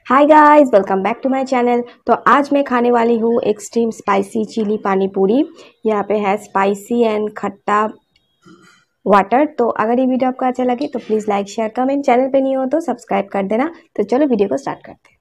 Hi guys, welcome back to my channel. तो आज मैं खाने वाली हूँ एक्सट्रीम स्पाइसी चिली पानी पूरी। यहाँ पे है स्पाइसी एंड खट्टा वाटर। तो अगर ये वीडियो आपको अच्छा लगे तो please like share comment, channel पे नहीं हो तो सब्सक्राइब कर देना। तो चलो वीडियो को स्टार्ट करते हैं।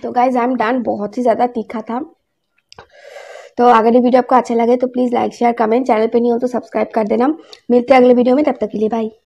तो गाइज आई एम डन। बहुत ही ज़्यादा तीखा था। तो अगर ये वीडियो आपको अच्छा लगे तो please like share comment, channel पे नहीं हो तो सब्सक्राइब कर देना। मिलते हैं अगले वीडियो में, तब तक के लिए बाय।